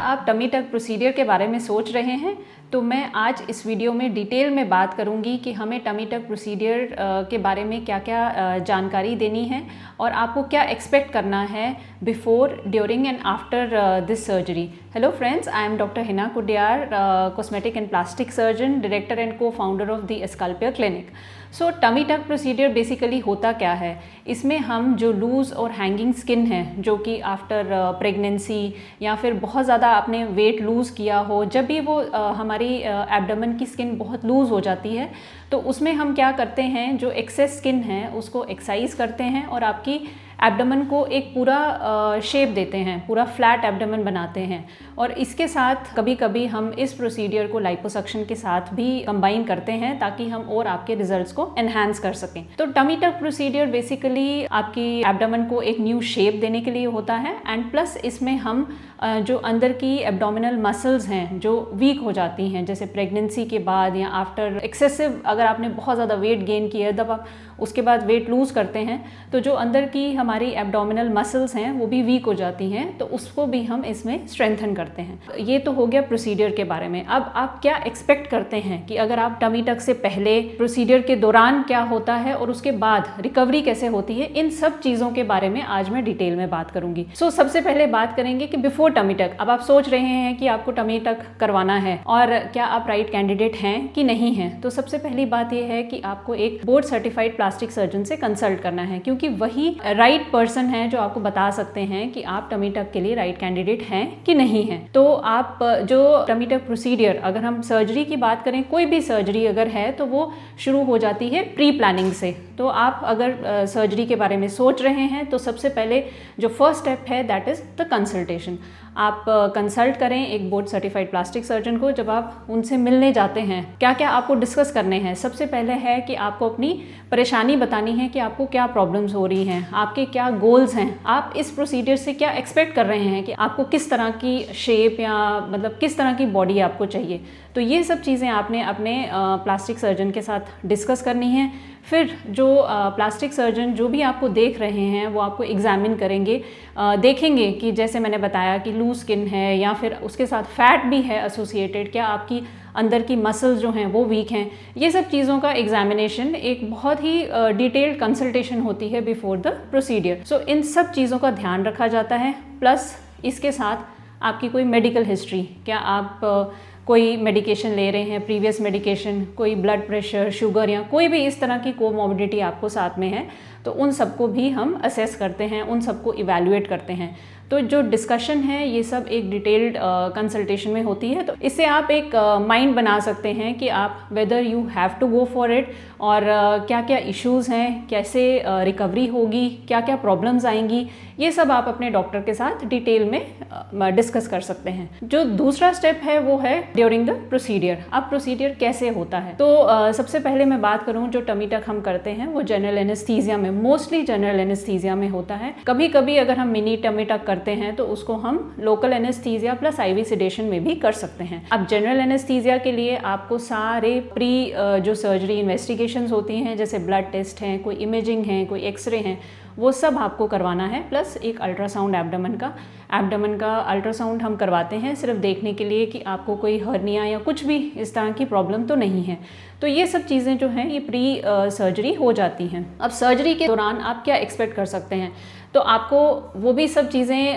आप tummy tuck procedure के बारे में सोच रहे हैं तो मैं आज इस वीडियो में डिटेल में बात करूंगी कि हमें टमी टक प्रोसीजर के बारे में क्या क्या जानकारी देनी है और आपको क्या एक्सपेक्ट करना है before, during and after this surgery. Hello friends, I am doctor Hina Kudiyar, cosmetic and plastic surgeon, director and co founder of the Sculpier clinic. So tummy tuck procedure basically होता क्या है? इसमें हम जो लूज़ और हैंगिंग स्किन है जो कि आफ्टर प्रेगनेंसी या फिर बहुत ज़्यादा आपने वेट लूज़ किया हो, जब भी वो हमारी एब्डोमेन की स्किन बहुत लूज़ हो जाती है तो उसमें हम क्या करते हैं, जो एक्सेस स्किन है उसको एक्सरसाइज करते हैं और आपकी एब्डोमेन को एक पूरा शेप देते हैं, पूरा फ्लैट एब्डोमेन बनाते हैं। और इसके साथ कभी कभी हम इस प्रोसीजर को लाइपोसक्शन के साथ भी कंबाइन करते हैं ताकि हम और आपके रिजल्ट्स को एनहांस कर सकें। तो टमी टक प्रोसीजर बेसिकली आपकी एब्डोमेन को एक न्यू शेप देने के लिए होता है एंड प्लस इसमें हम जो अंदर की एब्डोमिनल मसल्स हैं जो वीक हो जाती हैं, जैसे प्रेगनेंसी के बाद या आफ्टर एक्सेसिव, अगर आपने बहुत ज़्यादा वेट गेन किया है तब आप उसके बाद वेट लूज़ करते हैं तो जो अंदर की हमारी एब्डोमिनल मसल्स हैं वो भी वीक हो जाती हैं, तो उसको भी हम इसमें स्ट्रेंथन करते हैं। ये तो हो गया प्रोसीजर के बारे में। अब आप क्या एक्सपेक्ट करते हैं कि अगर आप टमी टक से पहले, प्रोसीजर के दौरान क्या होता है और उसके बाद रिकवरी कैसे होती है, इन सब चीज़ों के बारे में आज मैं डिटेल में बात करूंगी। सबसे पहले बात करेंगे कि बिफोर टमी टक। अब आप सोच रहे हैं कि आपको टमी टक करवाना है और क्या आप राइट कैंडिडेट हैं कि नहीं हैं। तो सबसे पहली बात यह है कि आपको एक बोर्ड सर्टिफाइड प्लास्टिक सर्जन से कंसल्ट करना है, क्योंकि वही राइट पर्सन है जो आपको बता सकते हैं कि आप टमी टक के लिए राइट कैंडिडेट हैं कि नहीं हैं। तो आप जो टमी टक प्रोसीजर, अगर हम सर्जरी की बात करें, कोई भी सर्जरी अगर है तो वो शुरू हो जाती है प्री प्लानिंग से। तो आप अगर सर्जरी के बारे में सोच रहे हैं तो सबसे पहले जो फर्स्ट स्टेप है दैट इज द कंसल्टेशन। आप कंसल्ट करें एक बोर्ड सर्टिफाइड प्लास्टिक सर्जन को। जब आप उनसे मिलने जाते हैं, क्या क्या आपको डिस्कस करने हैं? सबसे पहले है कि आपको अपनी परेशानी बतानी है कि आपको क्या प्रॉब्लम्स हो रही हैं, आपके क्या गोल्स हैं, आप इस प्रोसीजर से क्या एक्सपेक्ट कर रहे हैं कि आपको किस तरह की शेप या मतलब किस तरह की बॉडी आपको चाहिए। तो ये सब चीज़ें आपने अपने प्लास्टिक सर्जन के साथ डिस्कस करनी है। फिर जो प्लास्टिक सर्जन जो भी आपको देख रहे हैं वो आपको एग्जामिन करेंगे, देखेंगे कि जैसे मैंने बताया कि लूज स्किन है या फिर उसके साथ फैट भी है एसोसिएटेड, क्या आपकी अंदर की मसल्स जो हैं वो वीक हैं। ये सब चीज़ों का एग्जामिनेशन एक बहुत ही डिटेल्ड कंसल्टेशन होती है बिफोर द प्रोसीजर। इन सब चीज़ों का ध्यान रखा जाता है। प्लस इसके साथ आपकी कोई मेडिकल हिस्ट्री, क्या आप कोई मेडिकेशन ले रहे हैं, प्रीवियस मेडिकेशन, कोई ब्लड प्रेशर, शुगर या कोई भी इस तरह की कोमॉर्बिडिटी आपको साथ में है, तो उन सबको भी हम असेस करते हैं, उन सबको इवैल्यूएट करते हैं। तो जो डिस्कशन है ये सब एक डिटेल्ड कंसल्टेशन में होती है। तो इससे आप एक माइंड बना सकते हैं कि आप whether you have to go for it और क्या क्या इश्यूज़ हैं, कैसे रिकवरी होगी, क्या क्या प्रॉब्लम्स आएंगी, ये सब आप अपने डॉक्टर के साथ डिटेल में डिस्कस कर सकते हैं। जो दूसरा स्टेप है वो है ड्यूरिंग द प्रोसीजर। अब प्रोसीजर कैसे होता है? तो सबसे पहले मैं बात करूं, जो टमी टक हम करते हैं वो जनरल एनेस्थीसिया में, मोस्टली जनरल एनेस्थीसिया में होता है। कभी कभी अगर हम मिनी टमी टक करते हैं तो उसको हम local anaesthesia plus IV sedation में भी कर सकते हैं। अब जनरल एनेस्थीसिया के लिए आपको सारे प्री जो सर्जरी इन्वेस्टिगेशंस होती हैं, जैसे ब्लड टेस्ट हैं, कोई इमेजिंग है, कोई एक्सरे हैं, वो सब आपको करवाना है। प्लस एक अल्ट्रासाउंड एब्डोमेन का अल्ट्रासाउंड हम करवाते हैं सिर्फ देखने के लिए कि आपको कोई हर्निया या कुछ भी इस तरह की प्रॉब्लम तो नहीं है। तो ये सब चीज़ें जो हैं ये प्री सर्जरी हो जाती हैं। अब सर्जरी के दौरान आप क्या एक्सपेक्ट कर सकते हैं? तो आपको वो भी सब चीज़ें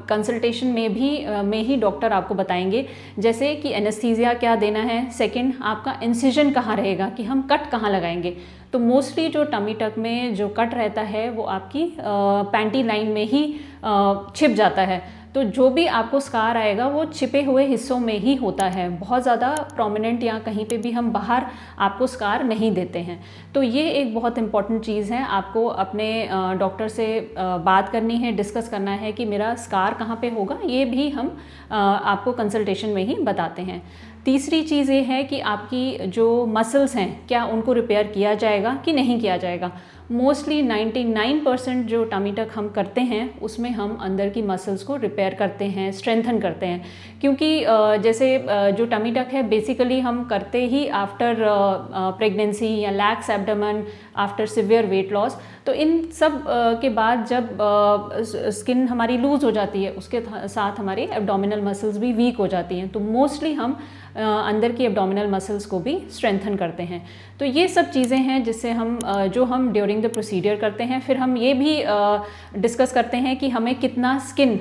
कंसल्टेशन में ही डॉक्टर आपको बताएंगे, जैसे कि एनेस्थीसिया क्या देना है, सेकंड आपका इंसिजन कहाँ रहेगा, कि हम कट कहाँ लगाएंगे। तो मोस्टली जो टमी टक में जो कट रहता है वो आपकी पैंटी लाइन में ही छिप जाता है। तो जो भी आपको स्कार आएगा वो छिपे हुए हिस्सों में ही होता है, बहुत ज़्यादा प्रोमिनेंट या कहीं पे भी हम बाहर आपको स्कार नहीं देते हैं। तो ये एक बहुत इंपॉर्टेंट चीज़ है, आपको अपने डॉक्टर से बात करनी है, डिस्कस करना है कि मेरा स्कार कहाँ पे होगा। ये भी हम आपको कंसल्टेशन में ही बताते हैं। तीसरी चीज़ ये है कि आपकी जो मसल्स हैं क्या उनको रिपेयर किया जाएगा कि नहीं किया जाएगा। मोस्टली 99% जो टमी टक हम करते हैं उसमें हम अंदर की मसल्स को रिपेयर करते हैं, स्ट्रेंथन करते हैं। क्योंकि जैसे जो टमी टक है बेसिकली हम करते ही आफ्टर प्रेगनेंसी या lakhs abdomen, after severe weight loss. तो इन सब के बाद जब स्किन हमारी लूज़ हो जाती है उसके साथ हमारी एब्डोमिनल मसल्स भी वीक हो जाती हैं, तो मोस्टली हम अंदर की एब्डोमिनल मसल्स को भी स्ट्रेंथन करते हैं। तो ये सब चीज़ें हैं जिससे हम जो हम ड्यूरिंग द प्रोसीजर करते हैं। फिर हम ये भी डिस्कस करते हैं कि हमें कितना स्किन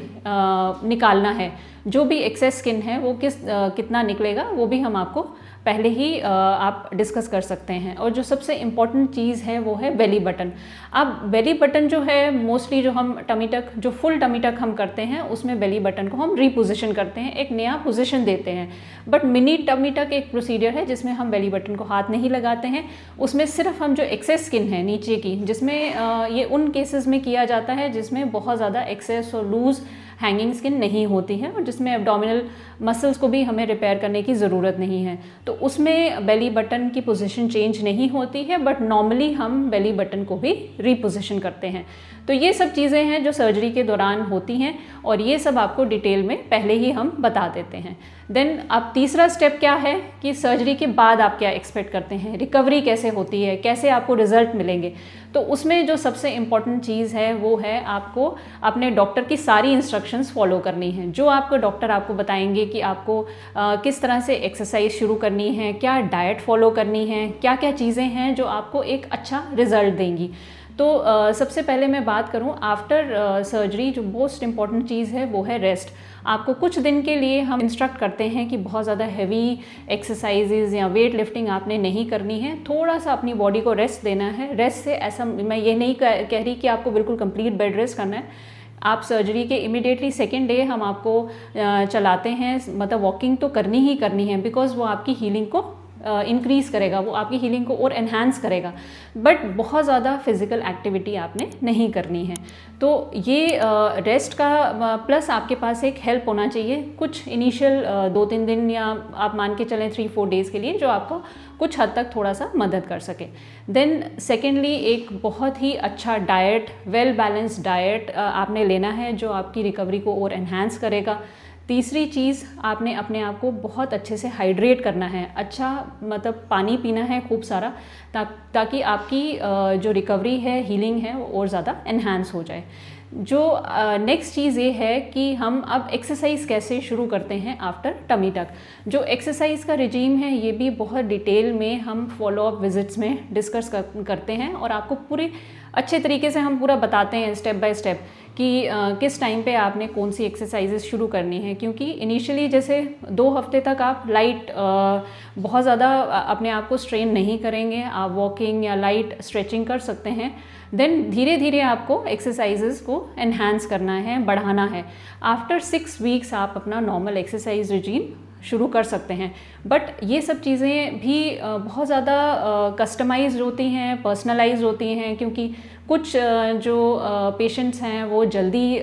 निकालना है, जो भी एक्सेस स्किन है वो कितना निकलेगा वो भी हम आपको पहले ही आप डिस्कस कर सकते हैं। और जो सबसे इम्पॉर्टेंट चीज़ है वो है बेली बटन। अब बेली बटन जो है मोस्टली जो हम टमी टक, जो फुल टमी टक हम करते हैं उसमें बेली बटन को हम रीपोजिशन करते हैं, एक नया पोजीशन देते हैं। बट मिनी टमी टक एक प्रोसीजर है जिसमें हम बेली बटन को हाथ नहीं लगाते हैं, उसमें सिर्फ हम जो एक्सेस स्किन है नीचे की, जिसमें ये उन केसेस में किया जाता है जिसमें बहुत ज़्यादा एक्सेस और लूज़ हैंगिंग स्किन नहीं होती है और जिसमें एब्डोमिनल मसल्स को भी हमें रिपेयर करने की ज़रूरत नहीं है। तो उसमें बेली बटन की पोजीशन चेंज नहीं होती है, बट नॉर्मली हम बेली बटन को भी रीपोजिशन करते हैं। तो ये सब चीज़ें हैं जो सर्जरी के दौरान होती हैं और ये सब आपको डिटेल में पहले ही हम बता देते हैं। देन अब तीसरा स्टेप क्या है कि सर्जरी के बाद आप क्या एक्सपेक्ट करते हैं, रिकवरी कैसे होती है, कैसे आपको रिजल्ट मिलेंगे। तो उसमें जो सबसे इम्पॉर्टेंट चीज़ है वो है आपको अपने डॉक्टर की सारी इंस्ट्रक्शंस फॉलो करनी है। जो आपको डॉक्टर आपको बताएंगे कि आपको किस तरह से एक्सरसाइज शुरू करनी है, क्या डाइट फॉलो करनी है, क्या क्या चीज़ें हैं जो आपको एक अच्छा रिजल्ट देंगी। तो सबसे पहले मैं बात करूं आफ्टर सर्जरी, जो मोस्ट इम्पॉर्टेंट चीज़ है वो है रेस्ट। आपको कुछ दिन के लिए हम इंस्ट्रक्ट करते हैं कि बहुत ज़्यादा हैवी एक्सरसाइजेज या वेट लिफ्टिंग आपने नहीं करनी है, थोड़ा सा अपनी बॉडी को रेस्ट देना है। रेस्ट से ऐसा मैं ये नहीं कह रही कि आपको बिल्कुल कंप्लीट बेड रेस्ट करना है। आप सर्जरी के इमिडिएटली सेकेंड डे हम आपको चलाते हैं, मतलब वॉकिंग तो करनी ही करनी है, बिकॉज वो आपकी हीलिंग को इंक्रीज़ करेगा, वो आपकी हीलिंग को और एनहांस करेगा। बट बहुत ज़्यादा फिजिकल एक्टिविटी आपने नहीं करनी है। तो ये रेस्ट का प्लस आपके पास एक हेल्प होना चाहिए कुछ इनिशियल 2-3 दिन या आप मान के चलें 3-4 डेज़ के लिए, जो आपको कुछ हद तक थोड़ा सा मदद कर सके। देन सेकेंडली एक बहुत ही अच्छा डाइट, वेल बैलेंस्ड डाइट आपने लेना है जो आपकी रिकवरी को और एनहांस करेगा। तीसरी चीज़, आपने अपने आप को बहुत अच्छे से हाइड्रेट करना है, अच्छा मतलब पानी पीना है खूब सारा, ताकि आपकी जो रिकवरी है, हीलिंग है, वो और ज़्यादा एनहांस हो जाए। जो नेक्स्ट चीज़ ये है कि हम अब एक्सरसाइज कैसे शुरू करते हैं आफ्टर टमी टक। जो एक्सरसाइज का रिजीम है ये भी बहुत डिटेल में हम फॉलोअप विजिट्स में डिस्कस करते हैं और आपको पूरे अच्छे तरीके से हम पूरा बताते हैं स्टेप बाय स्टेप कि किस टाइम पे आपने कौन सी एक्सरसाइजेस शुरू करनी है। क्योंकि इनिशियली जैसे 2 हफ्ते तक आप लाइट बहुत ज़्यादा अपने आप को स्ट्रेन नहीं करेंगे, आप वॉकिंग या लाइट स्ट्रेचिंग कर सकते हैं। देन धीरे धीरे आपको एक्सरसाइजेस को एनहांस करना है, बढ़ाना है। आफ्टर 6 वीक्स आप अपना नॉर्मल एक्सरसाइज रिजीम शुरू कर सकते हैं। बट ये सब चीज़ें भी बहुत ज़्यादा कस्टमाइज्ड होती हैं, पर्सनलाइज्ड होती हैं, क्योंकि कुछ जो पेशेंट्स हैं वो जल्दी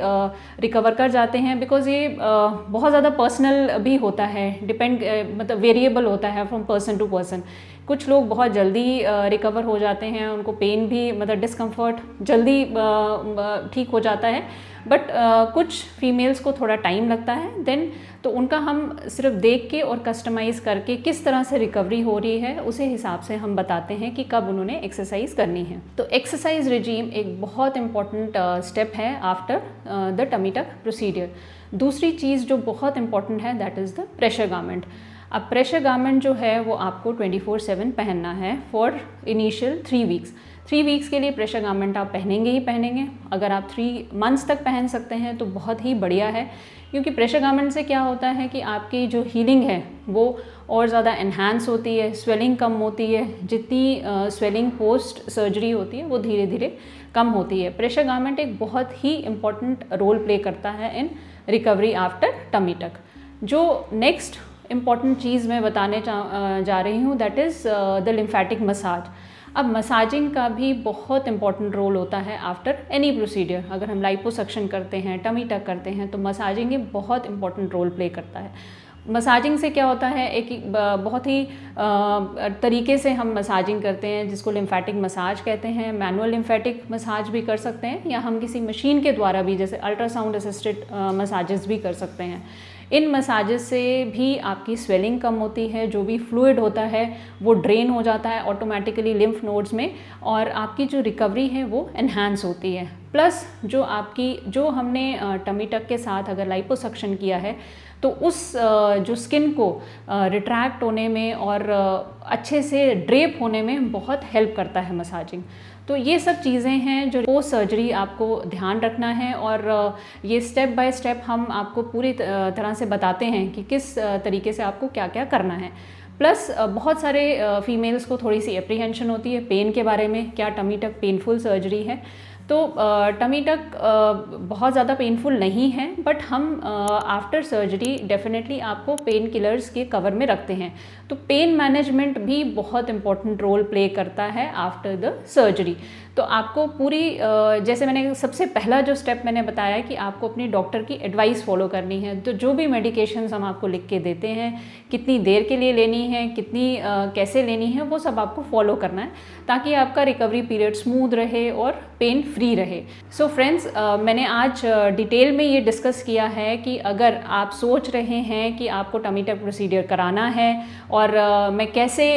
रिकवर कर जाते हैं, बिकॉज़ ये बहुत ज़्यादा पर्सनल भी होता है, डिपेंड मतलब वेरिएबल होता है फ्रॉम पर्सन टू पर्सन। कुछ लोग बहुत जल्दी रिकवर हो जाते हैं, उनको पेन भी मतलब डिस्कम्फर्ट जल्दी ठीक हो जाता है, बट कुछ फीमेल्स को थोड़ा टाइम लगता है। देन तो उनका हम सिर्फ देख के और कस्टमाइज़ करके किस तरह से रिकवरी हो रही है उसे हिसाब से हम बताते हैं कि कब उन्होंने एक्सरसाइज करनी है। तो एक्सरसाइज रिजीम एक बहुत इंपॉर्टेंट स्टेप है after the tummy tuck procedure. दूसरी चीज़ जो बहुत इंपॉर्टेंट है that is the pressure garment. अब प्रेशर गारमेंट जो है वो आपको 24/7 पहनना है फॉर इनिशियल 3 वीक्स। 3 वीक्स के लिए प्रेशर गारमेंट आप पहनेंगे ही पहनेंगे। अगर आप 3 मंथ्स तक पहन सकते हैं तो बहुत ही बढ़िया है, क्योंकि प्रेशर गारमेंट से क्या होता है कि आपकी जो हीलिंग है वो और ज़्यादा एनहांस होती है, स्वेलिंग कम होती है। जितनी स्वेलिंग पोस्ट सर्जरी होती है वो धीरे धीरे कम होती है। प्रेशर गारमेंट एक बहुत ही इम्पॉर्टेंट रोल प्ले करता है इन रिकवरी आफ्टर टमी टक। जो नेक्स्ट इम्पॉर्टेंट चीज़ मैं बताने जा रही हूँ that is the lymphatic massage. अब मसाजिंग का भी बहुत इंपॉर्टेंट रोल होता है आफ्टर एनी प्रोसीजर। अगर हम लाइपोसक्शन करते हैं, टमी टक करते हैं, तो मसाजिंग एक बहुत इंपॉर्टेंट रोल प्ले करता है। मसाजिंग से क्या होता है, एक बहुत ही तरीके से हम मसाजिंग करते हैं, जिसको लिम्फेटिक मसाज कहते हैं। मैनुअल लिम्फेटिक मसाज भी कर सकते हैं, या हम किसी मशीन के द्वारा भी, जैसे अल्ट्रासाउंड असिस्टेड मसाजेस भी कर सकते हैं। इन मसाजेस से भी आपकी स्वेलिंग कम होती है, जो भी फ्लूइड होता है वो ड्रेन हो जाता है ऑटोमेटिकली लिम्फ नोड्स में, और आपकी जो रिकवरी है वो एनहांस होती है। प्लस जो हमने टमी टक के साथ अगर लाइपोसक्शन किया है, तो उस जो स्किन को रिट्रैक्ट होने में और अच्छे से ड्रेप होने में बहुत हेल्प करता है मसाजिंग। तो ये सब चीज़ें हैं जो पोस्ट सर्जरी आपको ध्यान रखना है, और ये स्टेप बाय स्टेप हम आपको पूरी तरह से बताते हैं कि किस तरीके से आपको क्या क्या करना है। प्लस बहुत सारे फीमेल्स को थोड़ी सी एप्रीहेंशन होती है पेन के बारे में, क्या टमी टक पेनफुल सर्जरी है। तो टमी टक बहुत ज़्यादा पेनफुल नहीं है, बट हम आफ्टर सर्जरी डेफिनेटली आपको पेन किलर्स के कवर में रखते हैं। तो पेन मैनेजमेंट भी बहुत इम्पोर्टेंट रोल प्ले करता है आफ्टर द सर्जरी। तो आपको पूरी जैसे मैंने सबसे पहला जो स्टेप मैंने बताया कि आपको अपनी डॉक्टर की एडवाइस फॉलो करनी है। तो जो भी मेडिकेशंस हम आपको लिख के देते हैं, कितनी देर के लिए लेनी है, कितनी कैसे लेनी है, वो सब आपको फॉलो करना है, ताकि आपका रिकवरी पीरियड स्मूथ रहे और पेन फ्री रहे। सो फ्रेंड्स, मैंने आज डिटेल में ये डिस्कस किया है कि अगर आप सोच रहे हैं कि आपको टमी टक प्रोसीजर कराना है, और मैं कैसे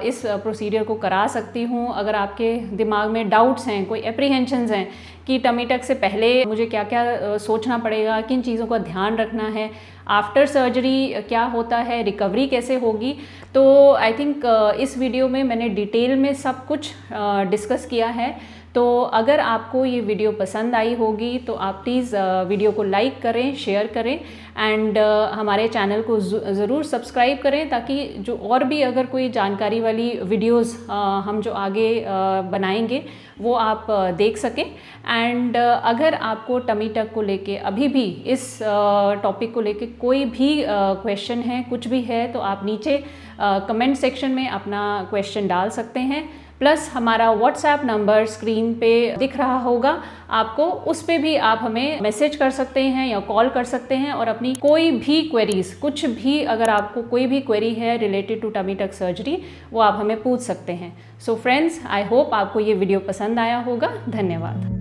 इस प्रोसीजर को करा सकती हूँ। अगर आपके दिमाग में डाउट्स हैं, कोई एप्रीहेंशंस हैं कि टमी टक से पहले मुझे क्या क्या सोचना पड़ेगा, किन चीज़ों का ध्यान रखना है, आफ्टर सर्जरी क्या होता है, रिकवरी कैसे होगी, तो आई थिंक इस वीडियो में मैंने डिटेल में सब कुछ डिस्कस किया है। तो अगर आपको ये वीडियो पसंद आई होगी तो आप प्लीज़ वीडियो को लाइक करें, शेयर करें, एंड हमारे चैनल को ज़रूर सब्सक्राइब करें, ताकि जो और भी अगर कोई जानकारी वाली वीडियोस हम जो आगे बनाएंगे वो आप देख सकें। एंड अगर आपको टमी टक को लेके अभी भी इस टॉपिक को लेके कोई भी क्वेश्चन है, कुछ भी है, तो आप नीचे कमेंट सेक्शन में अपना क्वेश्चन डाल सकते हैं। प्लस हमारा व्हाट्सएप नंबर स्क्रीन पे दिख रहा होगा आपको, उस पे भी आप हमें मैसेज कर सकते हैं या कॉल कर सकते हैं, और अपनी कोई भी क्वेरीज, कुछ भी अगर आपको कोई भी क्वेरी है related to tummy tuck surgery, वो आप हमें पूछ सकते हैं। सो फ्रेंड्स, आई होप आपको ये वीडियो पसंद आया होगा। धन्यवाद।